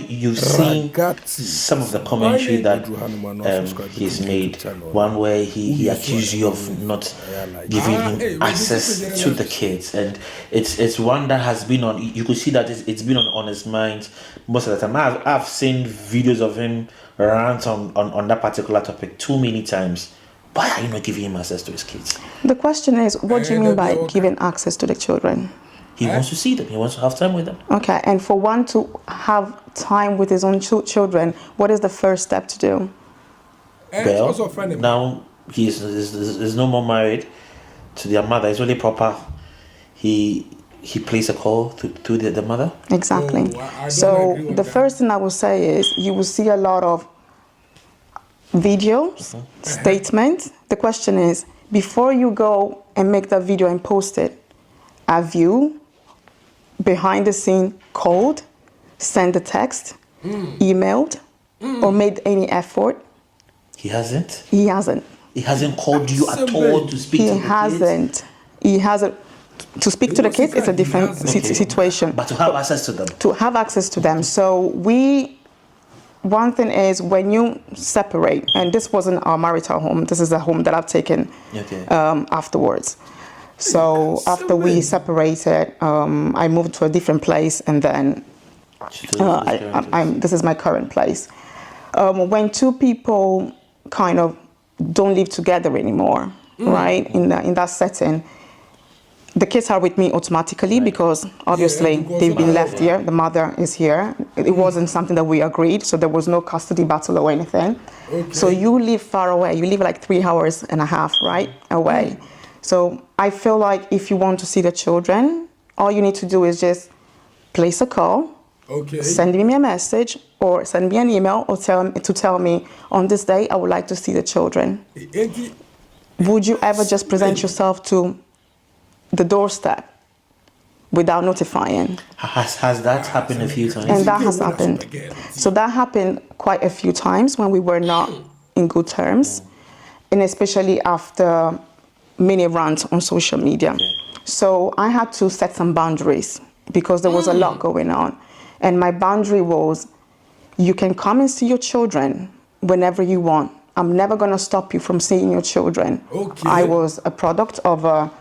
you've seen some of the commentary that he's made. One where he accused you of not giving him access to the kids, and it's one that has been on. You could see that it's been on his mind most of the time. I've seen videos of him rant on that particular topic too many times. Why are you not giving him access to his kids? The question is, what do you mean by giving access to the children? He wants to see them. He wants to have time with them. Okay, and for one to have time with his own children, what is the first step to do? Well, now he's no more married to their mother. It's really proper. He plays a call to the mother. Exactly. So the first thing I will say is you will see a lot of videos, statements. The question is, before you go and make that video and post it, have you behind the scene called, sent a text, emailed, or made any effort? He hasn't? He hasn't. He hasn't called you at all to speak to the kids? He hasn't. To speak to the kids, it's a different situation. But to have access to them? To have access to them. So one thing is when you separate, and this wasn't our marital home, this is a home that I've taken afterwards. So after we separated, I moved to a different place, and then this is my current place. When two people kind of don't live together anymore, right? In that setting, the kids are with me automatically because obviously they've been left here. The mother is here. It wasn't something that we agreed, so there was no custody battle or anything. So you live far away. You live like 3.5 hours, right, away. So I feel like if you want to see the children, all you need to do is just place a call, send me a message, or send me an email, or tell me on this day I would like to see the children. Would you ever just present yourself to the doorstep without notifying? Has that happened a few times? And that has happened. So that happened quite a few times when we were not in good terms, and especially after many rants on social media. So I had to set some boundaries because there was a lot going on. And my boundary was, you can come and see your children whenever you want. I'm never going to stop you from seeing your children. I was a product of a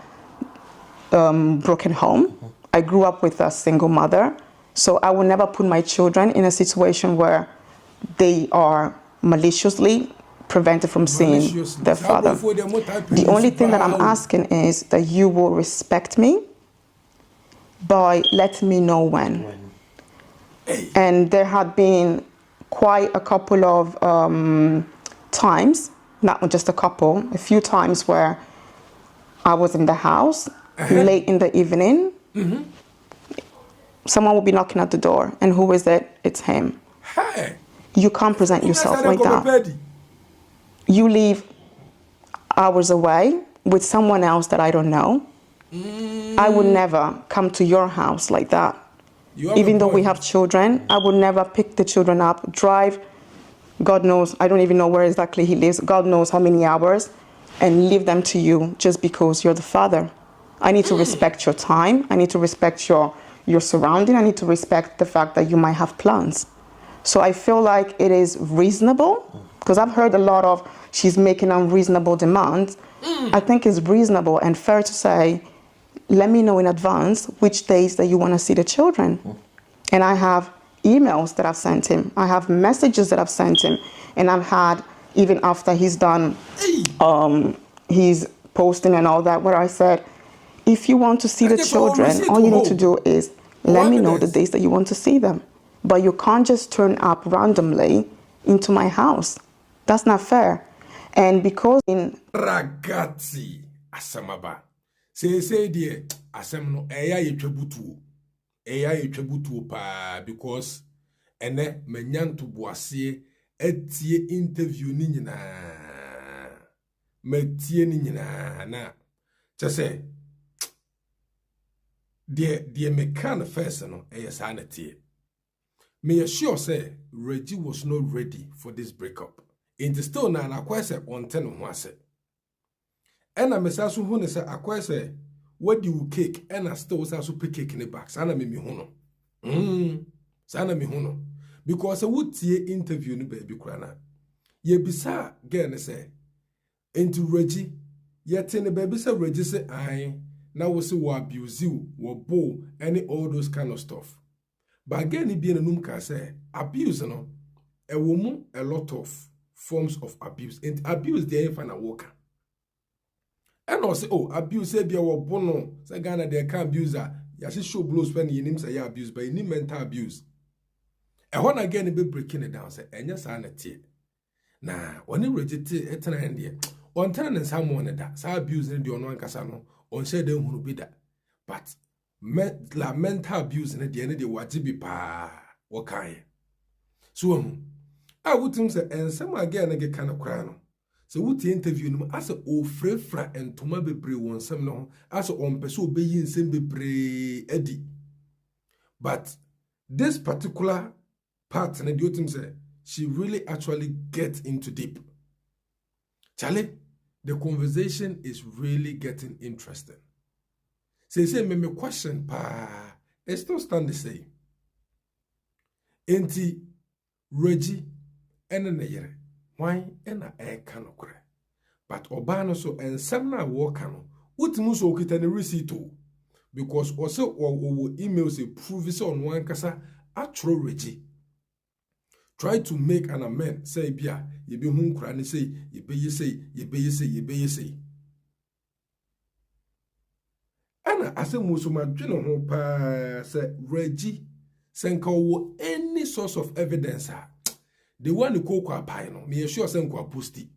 broken home. I grew up with a single mother. So I will never put my children in a situation where they are maliciously prevented from seeing their father. The only thing that I'm asking is that you will respect me by letting me know when. And there had been quite a couple of times, not just a couple, a few times where I was in the house late in the evening. Someone will be knocking at the door, and who is it? It's him. You can't present yourself like that. You live hours away with someone else that I don't know. I would never come to your house like that. Even though we have children, I would never pick the children up, drive, God knows, I don't even know where exactly he lives, God knows how many hours, and leave them to you just because you're the father. I need to respect your time. I need to respect your surrounding. I need to respect the fact that you might have plans. So I feel like it is reasonable, because I've heard a lot of, she's making unreasonable demands. I think it's reasonable and fair to say, let me know in advance which days that you want to see the children. And I have emails that I've sent him. I have messages that I've sent him. And I've had, even after he's done his posting and all that, where I said, if you want to see the children, all you need to do is let me know the days that you want to see them. But you can't just turn up randomly into my house. That's not fair. And because in Ragazzi Asamaba say dear Asam no eya yetwabutu pa because ene menyanto boase etie interview ni nyina metie ni nyina na chese dear me can first no eya sa na tie me sure say Reggie was not ready for this breakup. In the still na akwese on 10 ho ase. Ena mesa so hu ne se akwese what do you cake ena still sa so pick cake ne back. Sana me hu no. Sana me hu no. Because a would see interview no baby crana. Ye bisa again say into Reggie, yet in the baby say Reggie say I now we say we abuse you, we bow, any all those kind of stuff. But again, it being a numka say abuse, no, a woman, a lot of forms of abuse. And abuse the infant worker. And also, oh, abuse say be a bono, say Ghana they can abuse her. Ya she show blows when you name say ya abuse, but you need mental abuse. And when again it be breaking it down, say, and yes, I need. Nah, when you reject it, on turn and someone that say abuse in the on casano, on say they won't be that. But la mental abuse in the end of the wajibi pa wakai. So I would think say and some again get kind of crown. So would interview him as a frefra and toma bebre one some no as on peso being same bebre Eddie. But this particular part and the team say she really actually gets into deep. Charlie, the conversation is really getting interesting. Say me question pa it still stand the same. Enti Reggie and a why and a air cano cry. But Obano so and some na walk cano. What muso kita the receipt too? Because also or emails a prove so on one casa actual Reggie. Try to make an amend, say bia, ye be home cranny say, ye be ye say, ye be ye say, ye be ye say. Anna ase musuma dwene ho pa say Reggie senka wo any source of evidence the one you call kwa pai no me sure say kwa pusti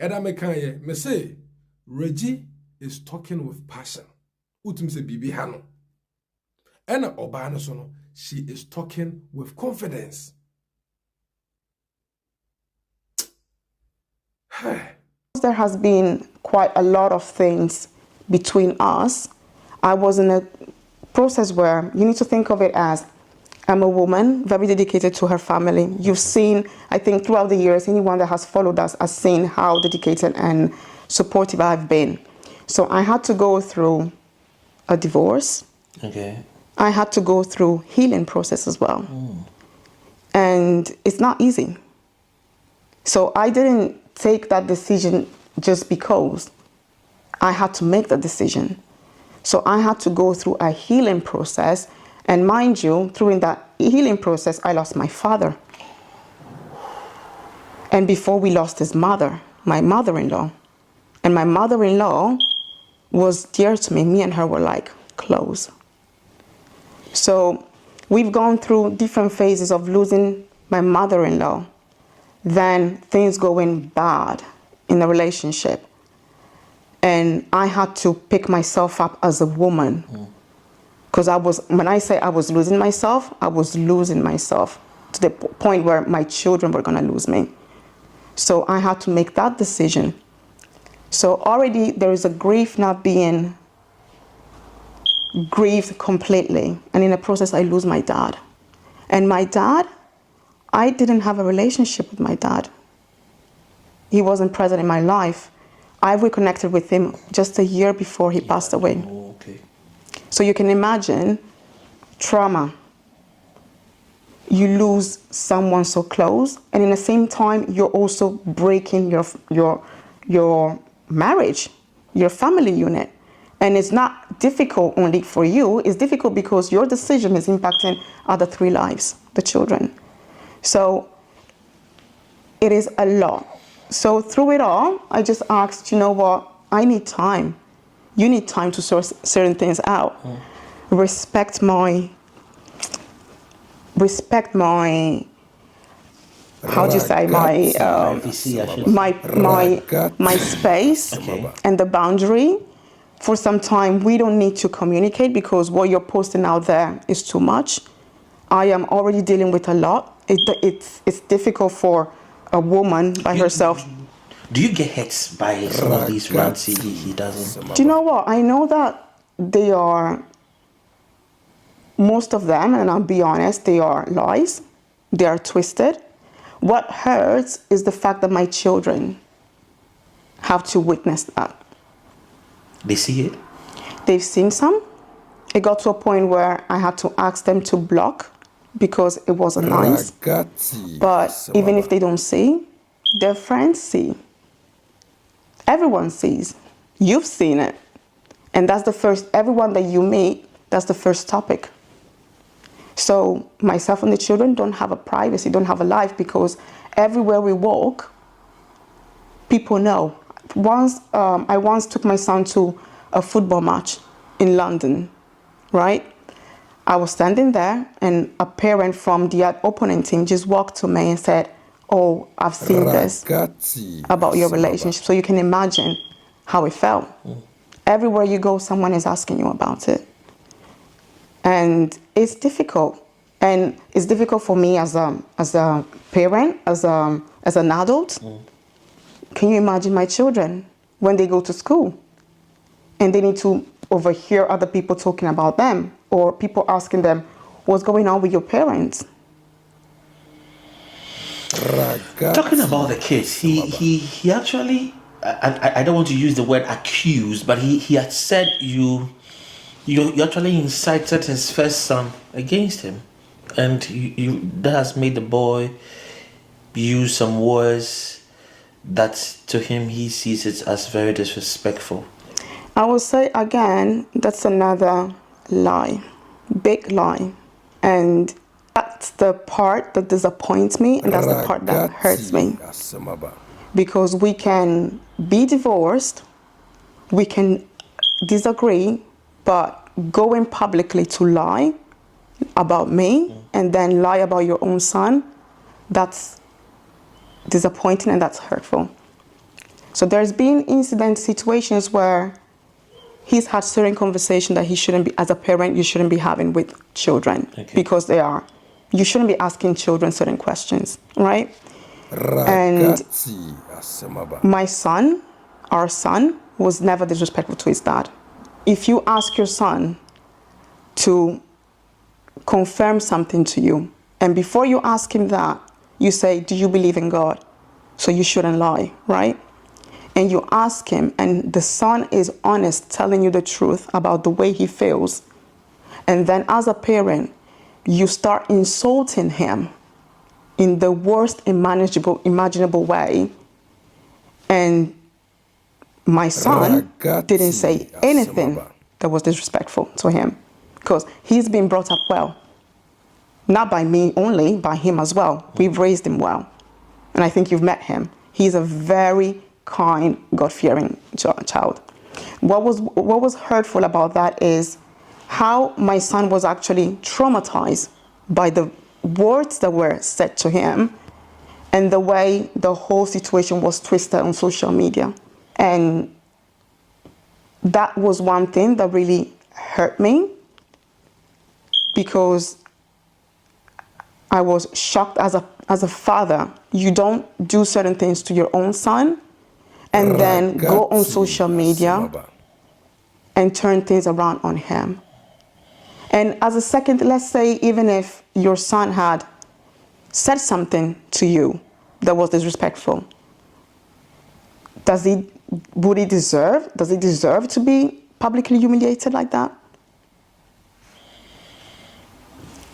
eda me kan ye me say Reggie is talking with passion utum say bibi ha no ena oba no so no she is talking with confidence. There has been quite a lot of things between us. I was in a process where you need to think of it as I'm a woman very dedicated to her family. You've seen, I think throughout the years, anyone that has followed us has seen how dedicated and supportive I've been. So I had to go through a divorce. Okay. I had to go through healing process as well. And it's not easy. So I didn't take that decision just because. I had to make the decision. So I had to go through a healing process. And mind you, through that healing process, I lost my father. And before we lost his mother, my mother-in-law. And my mother-in-law was dear to me. Me and her were like close. So we've gone through different phases of losing my mother-in-law, then things going bad in the relationship. And I had to pick myself up as a woman. Because when I say I was losing myself to the point where my children were going to lose me. So I had to make that decision. So already there is a grief not being grieved completely. And in the process, I lose my dad. And my dad, I didn't have a relationship with my dad. He wasn't present in my life. I reconnected with him just a year before he passed away. Okay. So you can imagine trauma. You lose someone so close, and in the same time, you're also breaking your marriage, your family unit. And it's not difficult only for you, it's difficult because your decision is impacting other 3 lives, the children. So it is a lot. So through it all, I just asked, you know what, I need time. You need time to sort certain things out. Respect my, how do you say, my space and the boundary. For some time, we don't need to communicate because what you're posting out there is too much. I am already dealing with a lot. It's difficult for a woman by herself. Do you get hit by some of these rants he doesn't? Do you know what? I know that they are, most of them, and I'll be honest, they are lies. They are twisted. What hurts is the fact that my children have to witness that. They see it? They've seen some, It got to a point where I had to ask them to block because it wasn't nice. But even if they don't see, their friends see. Everyone sees. You've seen it. And that's the first, everyone that you meet, that's the first topic. So myself and the children don't have a privacy, don't have a life, because everywhere we walk, people know. I once took my son to a football match in London, right? I was standing there and a parent from the opponent team just walked to me and said, "Oh, I've seen this about your relationship." So you can imagine how it felt. Everywhere you go, someone is asking you about it. And it's difficult. And it's difficult for me as a parent, as an adult. Can you imagine my children when they go to school and they need to overhear other people talking about them, or people asking them, "What's going on with your parents?" Talking about the kids, he actually, I don't want to use the word accused, but he had said you actually incited his first son against him, and that has made the boy use some words that to him he sees it as very disrespectful. I will say again, that's another lie, big lie. And that's the part that disappoints me, and that's the part that hurts me. Because we can be divorced, we can disagree, but going publicly to lie about me and then lie about your own son, that's disappointing and that's hurtful. So there's been situations where he's had certain conversations that he shouldn't be, as a parent, you shouldn't be having with children, because you shouldn't be asking children certain questions, right? And my son, our son, was never disrespectful to his dad. If you ask your son to confirm something to you, and before you ask him that, you say, "Do you believe in God?" So you shouldn't lie, right? And you ask him, and the son is honest, telling you the truth about the way he feels. And then as a parent, you start insulting him in the worst imaginable way. And my son didn't say anything that was disrespectful to him, because he's been brought up well. Not by me only, by him as well. We've raised him well. And I think you've met him. He's a very kind, God-fearing child. What was hurtful about that is how my son was actually traumatized by the words that were said to him and the way the whole situation was twisted on social media. And that was one thing that really hurt me, because I was shocked as a father. You don't do certain things to your own son and then go on social media and turn things around on him. And as a second, let's say even if your son had said something to you that was disrespectful, does he deserve to be publicly humiliated like that?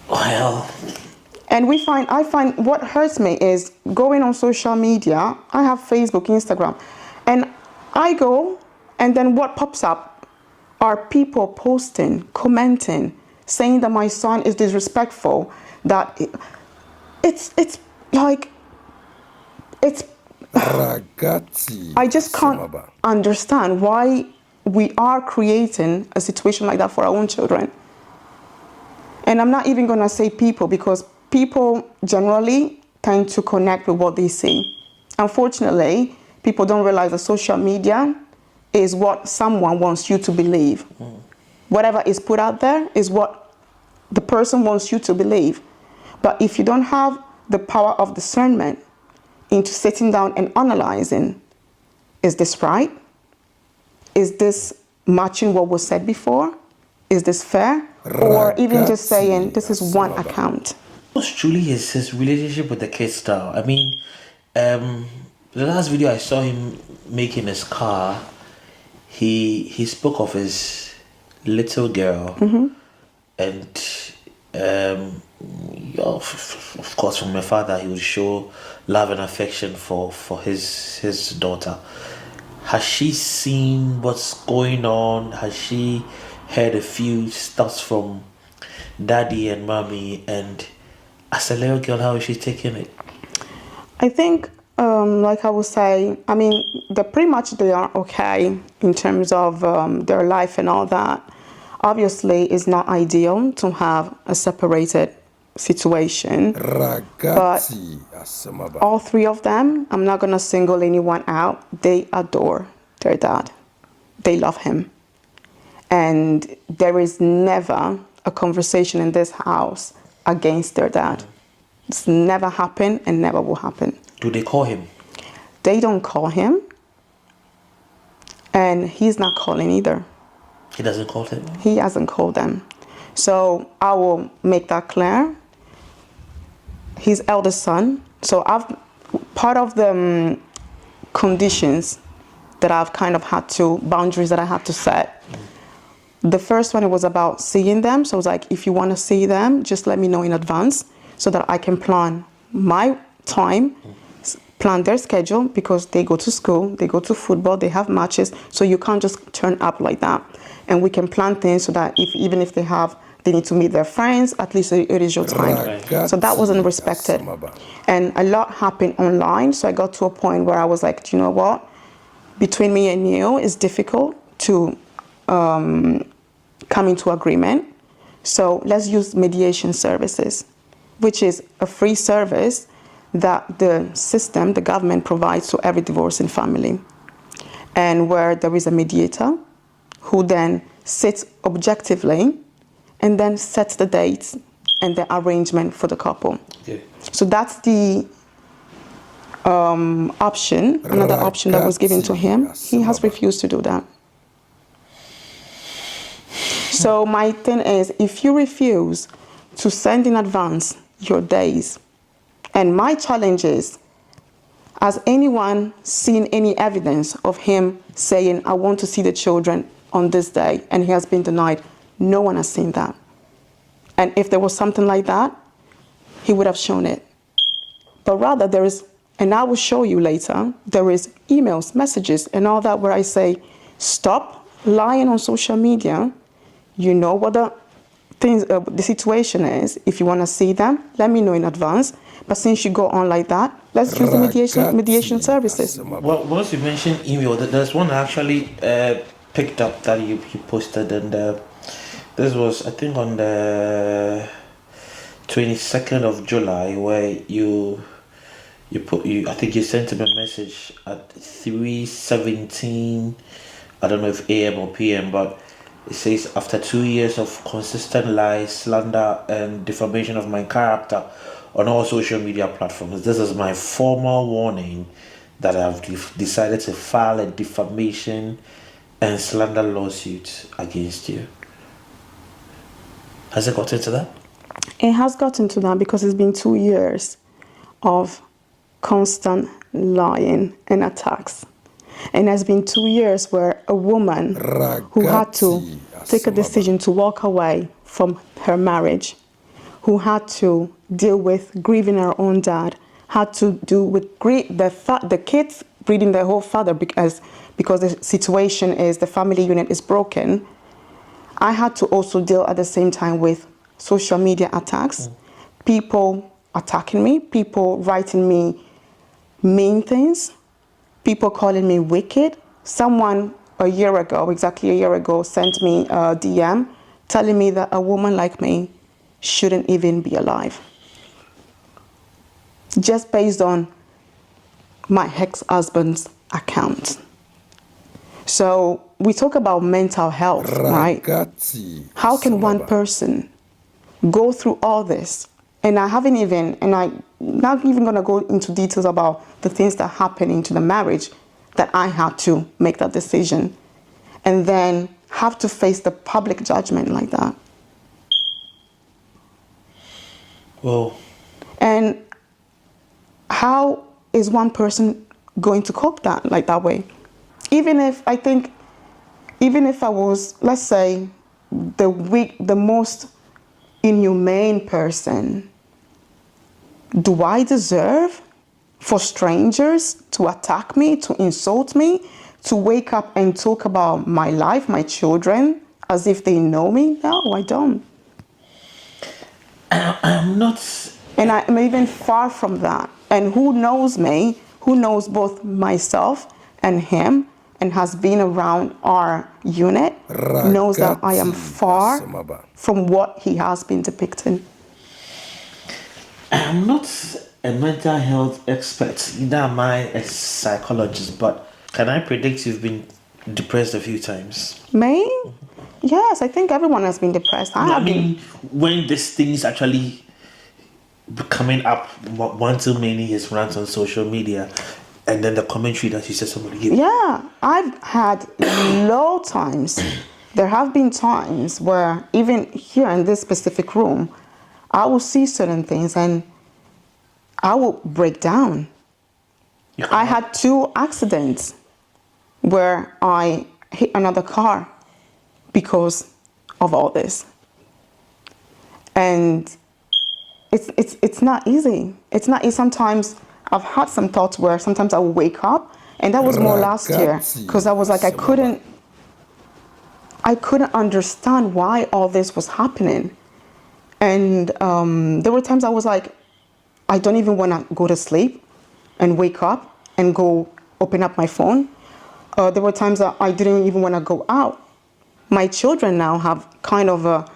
Well, and I find what hurts me is going on social media. I have Facebook, Instagram, and I go, and then what pops up are people posting, commenting, saying that my son is disrespectful, that it's like, I just can't understand why we are creating a situation like that for our own children. And I'm not even going to say people, because people generally tend to connect with what they see. Unfortunately, people don't realize that social media is what someone wants you to believe. Whatever is put out there is what the person wants you to believe. But if you don't have the power of discernment into sitting down and analyzing, is this right? Is this matching what was said before? Is this fair? Or even just saying, this is one account. What's truly his relationship with the kids style? I mean, the last video I saw him make in his car, he spoke of his little girl, and of course, from my father, he would show love and affection for his daughter. Has she seen what's going on? Has she heard a few stuff from daddy and mommy? And as a little girl, how is she taking it? I think, like I would say, I mean, they are okay in terms of their life and all that. Obviously, it's not ideal to have a separated situation. But all three of them, I'm not going to single anyone out, they adore their dad. They love him. And there is never a conversation in this house against their dad. It's never happened and never will happen. Do they call him? They don't call him. And he's not calling either. He doesn't call them? He hasn't called them. So I will make that clear. His eldest son. So part of the conditions that I've kind of boundaries that I had to set. The first one, it was about seeing them. So I was like, if you want to see them, just let me know in advance so that I can plan my time, plan their schedule, because they go to school, they go to football, they have matches. So you can't just turn up like that. And we can plan things so that even if they need to meet their friends, at least it is your time. So that wasn't respected. And a lot happened online. So I got to a point where I was like, do you know what? Between me and you, it's difficult to come into agreement. So let's use mediation services, which is a free service that the government provides to every divorcing family. And where there is a mediator who then sits objectively and then sets the dates and the arrangement for the couple. Okay. So that's the option, another option that was given to him. He has refused to do that. So my thing is, if you refuse to send in advance your days, and my challenge is, has anyone seen any evidence of him saying, I want to see the children on this day, and he has been denied? No one has seen that. And if there was something like that, he would have shown it. But rather there is, and I will show you later, there is emails, messages, and all that where I say, stop lying on social media. You know what the situation is. If you want to see them, let me know in advance. But since you go on like that, let's use the mediation services. Well, once you mentioned email, there's one I actually picked up that you posted, and this was, I think, on the 22nd of July, where I think you sent him a message at 3:17, I don't know if AM or PM, but it says, after 2 years of consistent lies, slander, and defamation of my character on all social media platforms, this is my formal warning that I've decided to file a defamation and slander lawsuit against you. Has it gotten to that? It has gotten to that because it's been 2 years of constant lying and attacks. And it's been 2 years where a woman who had to take a decision to walk away from her marriage, who had to deal with grieving her own dad, had to do with the kids grieving their whole father because the situation is the family unit is broken. I had to also deal at the same time with social media attacks, people attacking me, people writing me mean things, people calling me wicked. Someone exactly a year ago, sent me a DM telling me that a woman like me shouldn't even be alive. Just based on my ex-husband's account. So we talk about mental health, right? How can one person go through all this? And I'm not even going to go into details about the things that happen into the marriage, that I had to make that decision, and then have to face the public judgment like that. Well, and how is one person going to cope that way? Even if I was, let's say, the most inhumane person. Do I deserve for strangers to attack me, to insult me, to wake up and talk about my life, my children, as if they know me? No, I don't. I'm not. And I'm even far from that. And who knows me, who knows both myself and him, and has been around our unit, knows that I am far from what he has been depicting. I'm not a mental health expert, neither am I a psychologist, but can I predict you've been depressed a few times? Me? Yes, I think everyone has been depressed. I mean, when these things actually coming up, one too many is rant on social media, and then the commentary that you said somebody gave. Yeah, I've had low times. There have been times where even here in this specific room, I will see certain things and I will break down. I had 2 accidents where I hit another car because of all this. And it's not easy. It's not easy. Sometimes I've had some thoughts where sometimes I will wake up, and that was more last year, because I was like, I couldn't understand why all this was happening. And there were times I was like, I don't even want to go to sleep and wake up and go open up my phone. There were times that I didn't even want to go out. My children now have kind of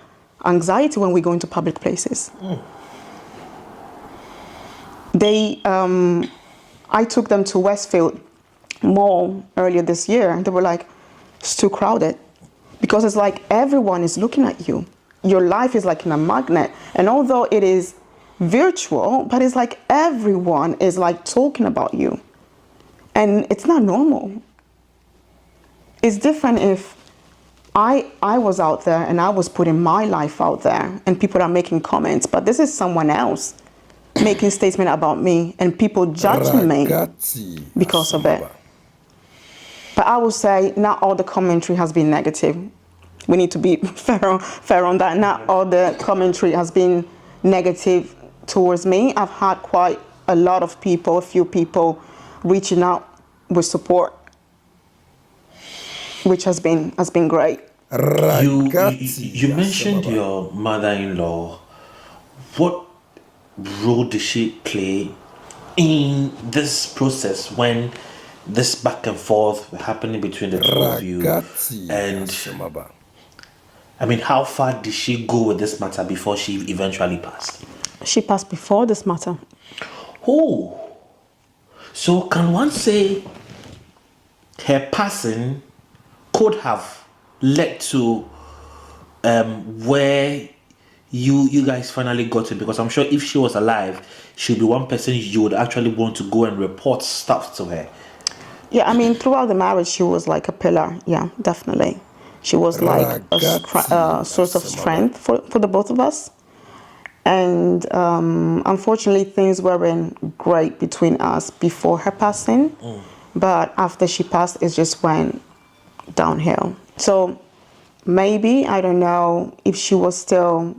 anxiety when we go into public places. I took them to Westfield Mall earlier this year, and they were like, it's too crowded. Because it's like everyone is looking at you. Your life is like in a magnet. And although it is virtual, but it's like everyone is like talking about you. And it's not normal. It's different if I was out there and I was putting my life out there and people are making comments, but this is someone else making statement about me and people judging me because of it. But I will say not all the commentary has been negative. We need to be fair on that. Not all the commentary has been negative towards me. I've had quite a lot of people, a few people reaching out with support, which has been great. You mentioned your mother-in-law. What role did she play in this process when this back and forth happening between the two of you? And I mean, how far did she go with this matter before she eventually passed? She passed before this matter. Oh, so can one say her passing could have led to where you guys finally got it? Because I'm sure if she was alive, she'd be one person you would actually want to go and report stuff to her. Yeah, I mean, throughout the marriage, she was like a pillar. Yeah, definitely. She was like a source of strength for the both of us. And unfortunately, things weren't great between us before her passing. But after she passed, it just went downhill. So maybe, I don't know if she was still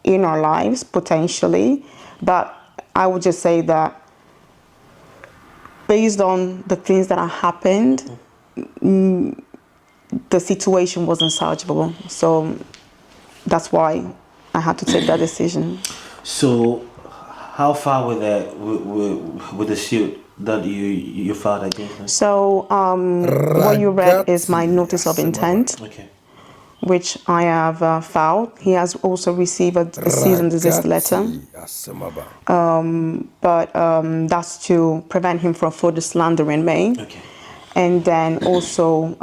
in our lives, potentially. But I would just say that based on the things that have happened, the situation wasn't salvageable. So that's why I had to take that decision. So how far with the suit that you filed against her? So what you read is my notice of intent, which I have filed. He has also received a cease and desist letter. But that's to prevent him from further slandering me. And then also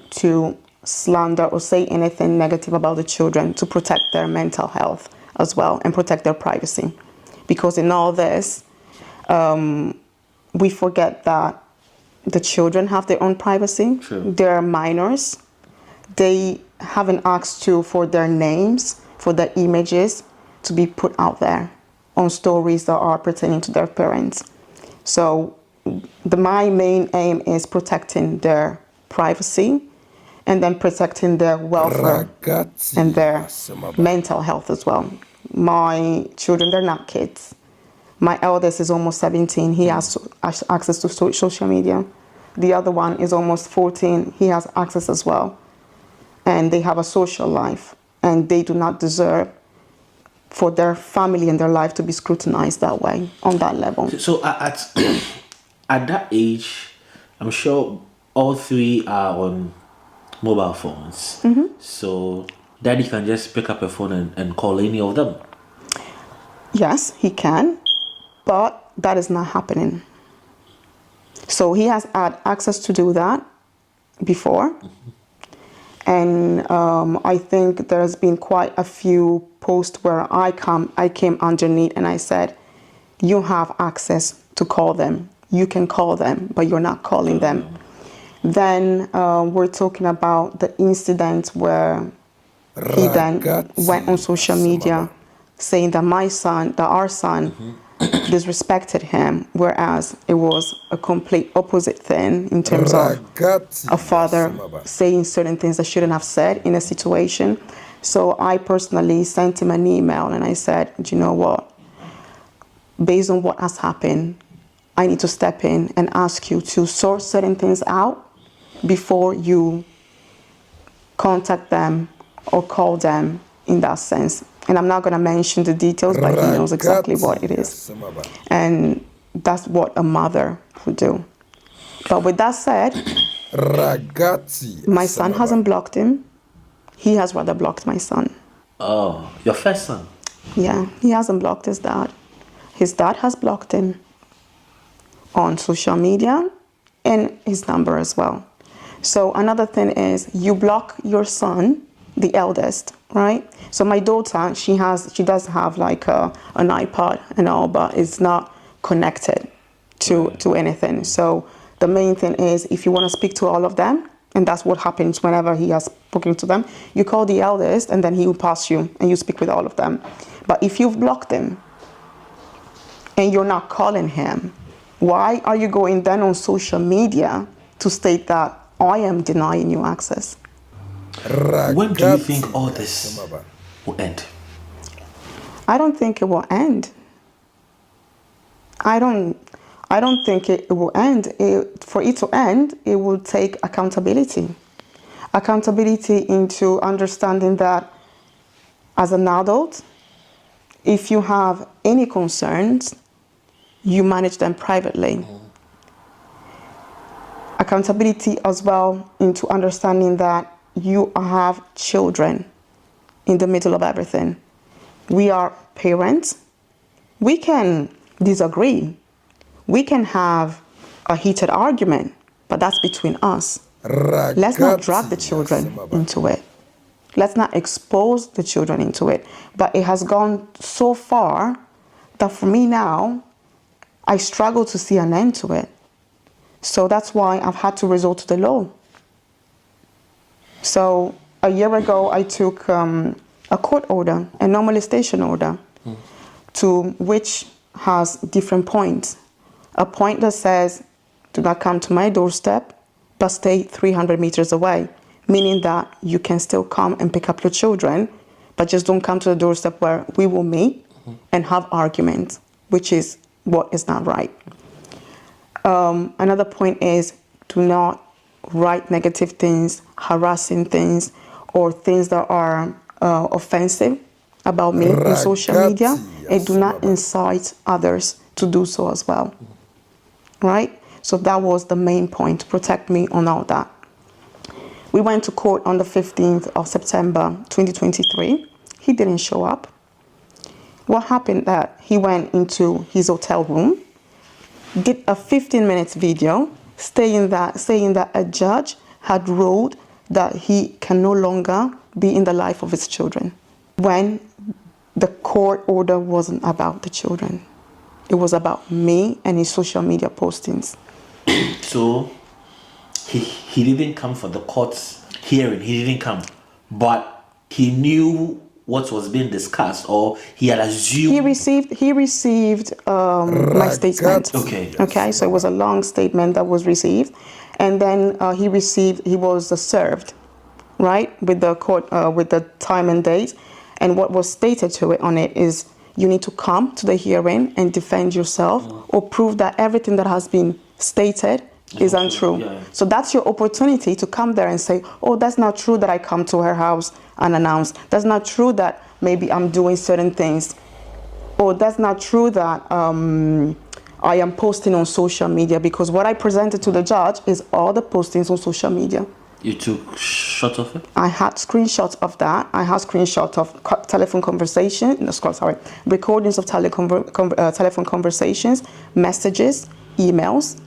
to slander or say anything negative about the children, to protect their mental health as well and protect their privacy. Because in all this, we forget that the children have their own privacy. True. They're minors. They haven't asked for their names, for their images to be put out there on stories that are pertaining to their parents. So my main aim is protecting their privacy and then protecting their welfare and their mental health as well. My children, they're not kids. My eldest is almost 17. He has access to social media. The other one is almost 14. He has access as well. And they have a social life. And they do not deserve for their family and their life to be scrutinized that way, on that level. So at that age, I'm sure all three are on mobile phones. So daddy can just pick up a phone and call any of them. Yes, he can, but that is not happening. So he has had access to do that before. And I think there's been quite a few posts where I came underneath and I said, you have access to call them. You can call them, but you're not calling them. Then we're talking about the incident where he then went on social media saying that our son disrespected him, whereas it was a complete opposite thing in terms of a father saying certain things that shouldn't have said in a situation. So I personally sent him an email and I said, do you know what? Based on what has happened, I need to step in and ask you to sort certain things out before you contact them or call them in that sense. And I'm not going to mention the details, but he knows exactly what it is. And that's what a mother would do. But with that said, my son hasn't blocked him. He has rather blocked my son. Oh, your first son? Yeah, he hasn't blocked his dad. His dad has blocked him on social media and his number as well. So another thing is you block your son, the eldest, right? So my daughter, she does have like an iPod and all, but it's not connected to anything. So the main thing is if you want to speak to all of them, and that's what happens whenever he has spoken to them, you call the eldest and then he will pass you and you speak with all of them. But if you've blocked him and you're not calling him, why are you going then on social media to state that I am denying you access? When do you think all this will end? I don't think it will end. I don't think it will end. For it to end, it will take accountability. Accountability into understanding that as an adult, if you have any concerns, you manage them privately. Accountability as well into understanding that you have children in the middle of everything. We are parents. We can disagree. We can have a heated argument, but that's between us. Let's not drag the children into it. Let's not expose the children into it. But it has gone so far that for me now, I struggle to see an end to it. So that's why I've had to resort to the law. So a year ago, I took a court order, a normalization order, to which has different points. A point that says, do not come to my doorstep, but stay 300 meters away, meaning that you can still come and pick up your children, but just don't come to the doorstep where we will meet and have arguments, which is what is not right. Another point is, do not write negative things, harassing things, or things that are offensive about me on social media, and do not incite others to do so as well. Right? So that was the main point, to protect me on all that. We went to court on the 15th of September 2023. He didn't show up. What happened that he went into his hotel room, did a 15-minute video saying that a judge had ruled that he can no longer be in the life of his children, when the court order wasn't about the children. It was about me and his social media postings. So he didn't come for the court's hearing. He didn't come, but he knew what was being discussed, or he had assumed. He received my statement. Okay. So it was a long statement that was received, and then he was served right, with the court, with the time and date. And what was stated to it on it is you need to come to the hearing and defend yourself or prove that everything that has been stated is untrue. Yeah. So that's your opportunity to come there and say, oh, that's not true that I come to her house unannounced. That's not true that maybe I'm doing certain things. Or that's not true that I am posting on social media, because what I presented to the judge is all the postings on social media. You took shots of it? I had screenshots of that. I had screenshots of telephone conversation, recordings of telephone conversations, messages, emails.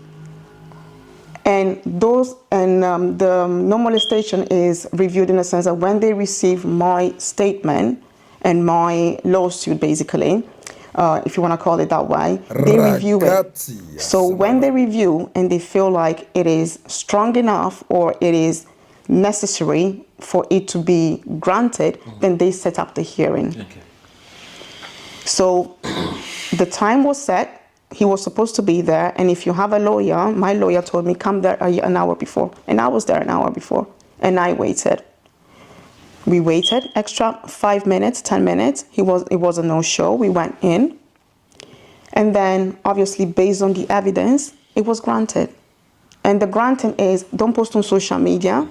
And those, and the no molestation is reviewed in the sense that when they receive my statement and my lawsuit, basically, if you want to call it that way, they review it. So when they review and they feel like it is strong enough or it is necessary for it to be granted, then they set up the hearing. Okay. So the time was set. He was supposed to be there, and if you have a lawyer, my lawyer told me, come there an hour before. And I was there an hour before, and I waited. We waited extra 5 minutes, 10 minutes. It was a no-show. We went in, and then obviously based on the evidence, it was granted. And the granting is, don't post on social media,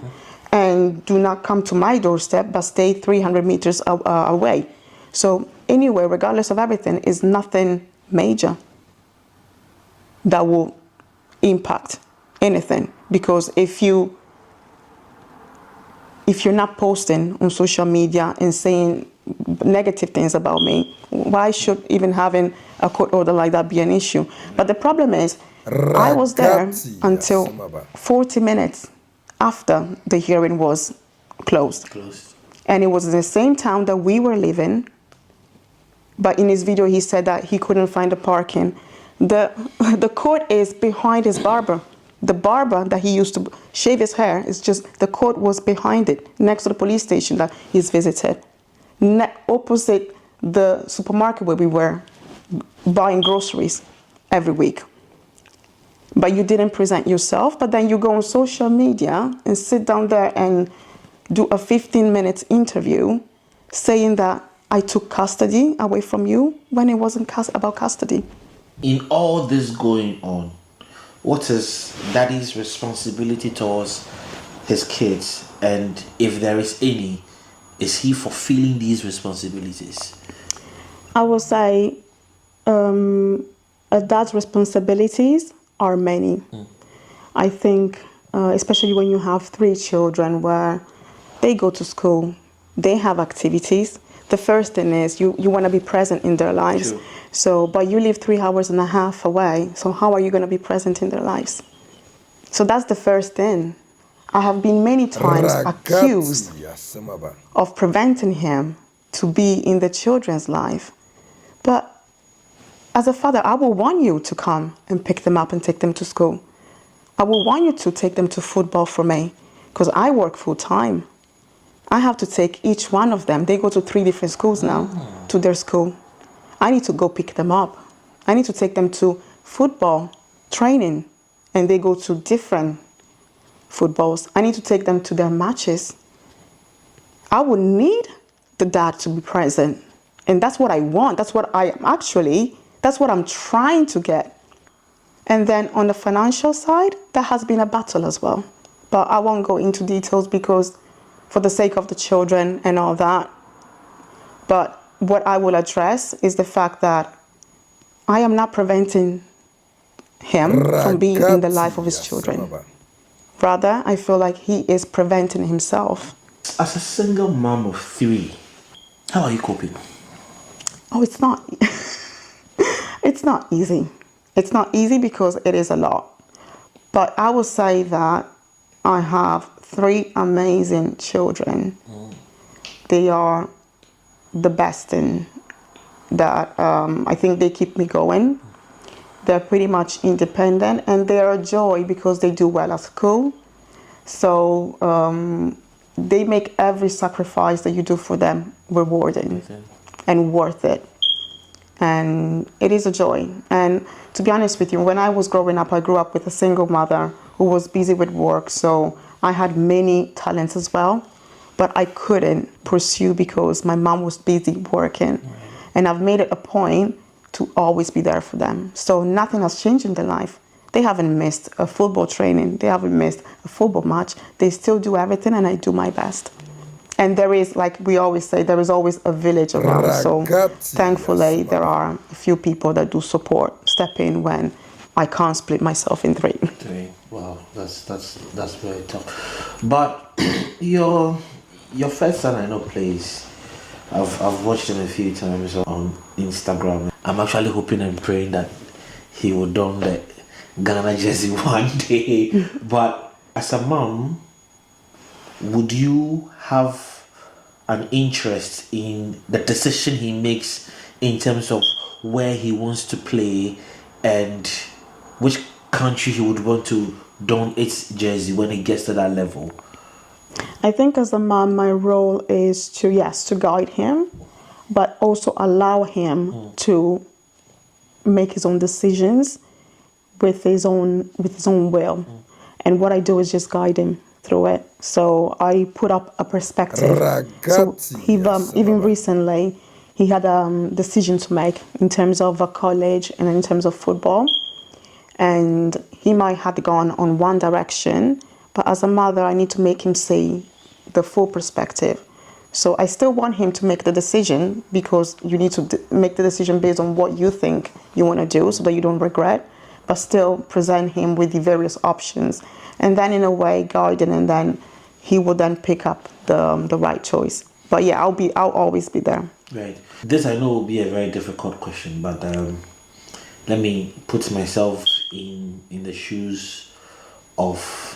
and do not come to my doorstep, but stay 300 meters away. So anyway, regardless of everything, is nothing major that will impact anything, because if you're not posting on social media and saying negative things about me, why should even having a court order like that be an issue? But the problem is, I was there until 40 minutes after the hearing was closed. And it was in the same town that we were living, but in his video he said that he couldn't find the parking. The court is behind his barber. The barber that he used to shave his hair, is just, the court was behind it, next to the police station that he's visited, opposite the supermarket where we were buying groceries every week. But you didn't present yourself, but then you go on social media and sit down there and do a 15-minute interview saying that I took custody away from you when it wasn't about custody. In all this going on, what is daddy's responsibility towards his kids? And if there is any, is he fulfilling these responsibilities? I will say a dad's responsibilities are many. I think, especially when you have 3 children where they go to school, they have activities. The first thing is you want to be present in their lives. True. So, but you live 3.5 hours away. So how are you going to be present in their lives? So that's the first thing. I have been many times accused of preventing him to be in the children's life. But as a father, I will want you to come and pick them up and take them to school. I will want you to take them to football for me, because I work full time. I have to take each one of them. They go to 3 different schools now, to their school. I need to go pick them up. I need to take them to football training, and they go to different footballs. I need to take them to their matches. I would need the dad to be present. And that's what I want. That's what that's what I'm trying to get. And then on the financial side, that has been a battle as well. But I won't go into details because for the sake of the children and all that. But what I will address is the fact that I am not preventing him from being in the life of his children. Rather, I feel like he is preventing himself. As a single mom of 3, how are you coping? Oh, it's not. It's not easy. It's not easy because it is a lot. But I will say that I have 3 amazing children. They are the best in that. I think they keep me going. They're pretty much independent, and they're a joy because they do well at school. So they make every sacrifice that you do for them rewarding and worth it. And it is a joy. And to be honest with you, when I was growing up, I grew up with a single mother who was busy with work. So I had many talents as well. but I couldn't pursue because my mom was busy working. And I've made it a point to always be there for them. So nothing has changed in their life. They haven't missed a football training. They haven't missed a football match. They still do everything, and I do my best. And there is, like we always say, there is always a village around. So thankfully, there are a few people that do support, step in when I can't split myself in three. Wow, that's very tough. But your first son, I know, plays. I've watched him a few times on Instagram. I'm actually hoping and praying that he will don the Ghana jersey one day. But as a mom, would you have an interest in the decision he makes in terms of where he wants to play and which country he would want to don its jersey when he gets to that level? I think as a mom, my role is to guide him, but also allow him to make his own decisions with his own will. And what I do is just guide him through it. So I put up a perspective. So even recently, he had a decision to make in terms of a college and in terms of football. And he might have gone on one direction, but as a mother, I need to make him see the full perspective. So I still want him to make the decision, because you need to make the decision based on what you think you want to do so that you don't regret, but still present him with the various options. And then in a way, guide him, and then he will then pick up the right choice. But yeah, I'll always be there. Right. This I know will be a very difficult question, but let me put myself in the shoes of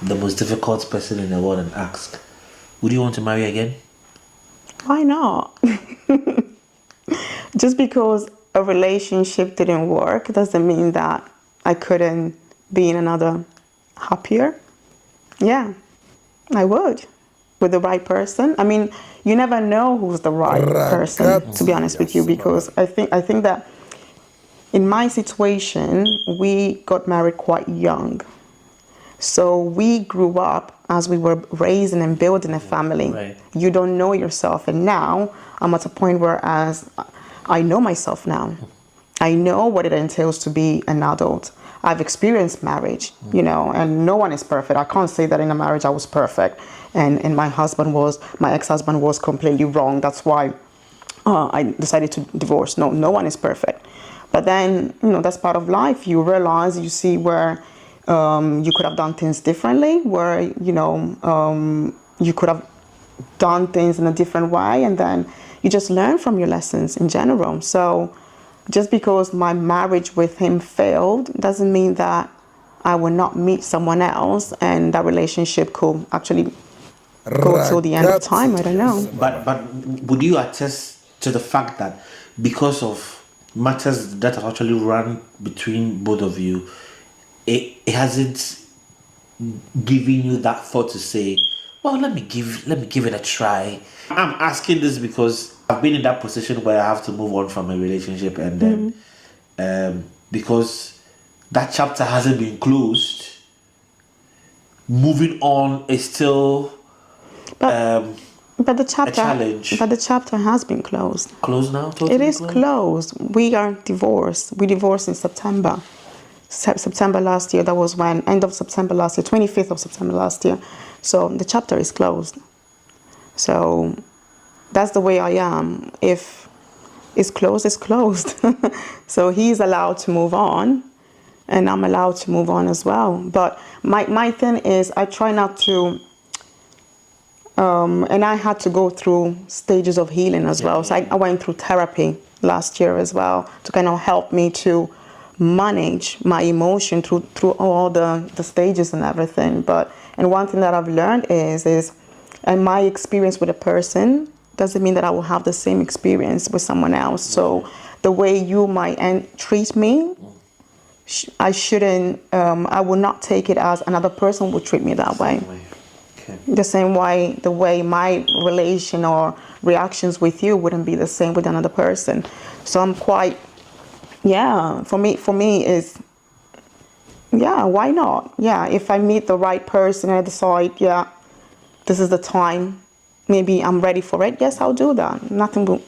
the most difficult person in the world and ask, would you want to marry again? Why not? Just because a relationship didn't work doesn't mean that I couldn't be in another happier. Yeah, I would, with the right person. I mean, you never know who's the right person, to be honest with you, because I think that in my situation, we got married quite young. So we grew up as we were raising and building a family. Right. You don't know yourself. And now I'm at a point where as I know myself now. I know what it entails to be an adult. I've experienced marriage, and no one is perfect. I can't say that in a marriage I was perfect and my ex-husband was completely wrong. That's why I decided to divorce. No one is perfect. But then, that's part of life. You realize, you see where you could have done things differently, where, you could have done things in a different way, and then you just learn from your lessons in general. So just because my marriage with him failed doesn't mean that I will not meet someone else and that relationship could actually go till the end of time. I don't know. But would you attest to the fact that because of matters that have actually run between both of you, it hasn't given you that thought to say, well, let me give it a try? I'm asking this because I've been in that position where I have to move on from a relationship, and then because that chapter hasn't been closed, moving on is still but the chapter, a challenge. But the chapter has been closed. Closed now? Totally it is closed. We are divorced. We divorced in September last year. That was when, end of September last year, 25th of September last year. So the chapter is closed. So that's the way I am. If it's closed, it's closed. So he's allowed to move on, and I'm allowed to move on as well. But my thing is, I try not to, and I had to go through stages of healing as well. So I went through therapy last year as well to kind of help me to manage my emotion through all the stages and everything. And one thing that I've learned is and my experience with a person doesn't mean that I will have the same experience with someone else. So the way you might treat me, I shouldn't, I will not take it as another person would treat me that way. Okay. The same way, the way my relation or reactions with you wouldn't be the same with another person. So I'm quite, for me is, why not? Yeah, if I meet the right person and I decide, this is the time maybe I'm ready for it, yes, I'll do that. Nothing will,